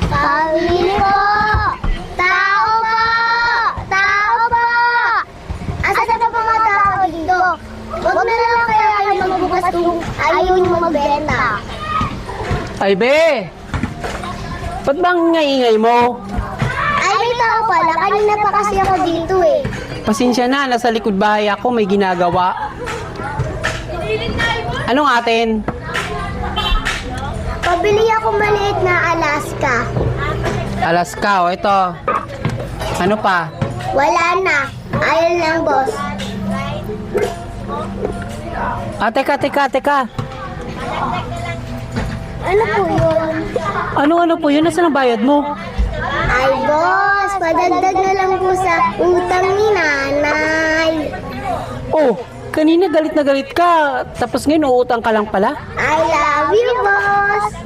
Pabili po! Tao po! Tao po! Asa na po mga tao dito? Huwag na lang kaya kayo magbukas kung ayaw niyo magbenta. Ay, be! Ba't bang ingay mo? Ay, may tao pala. Kanina pa kasi ako dito eh. Pasensya na, nasa likod bahay ako, may ginagawa. Anong atin? Pabili ako maliit na Alaska. Alaska, o ito. Ano pa? Wala na. Ayaw lang, boss. Ah, teka. Ano po yun? Ano po yun? Nasaan ang bayad mo? Ay, boss. Padagdag na lang po sa utang ni nanay. Oh, kanina galit na galit ka. Tapos ngayon, uutang ka lang pala. I love you, boss.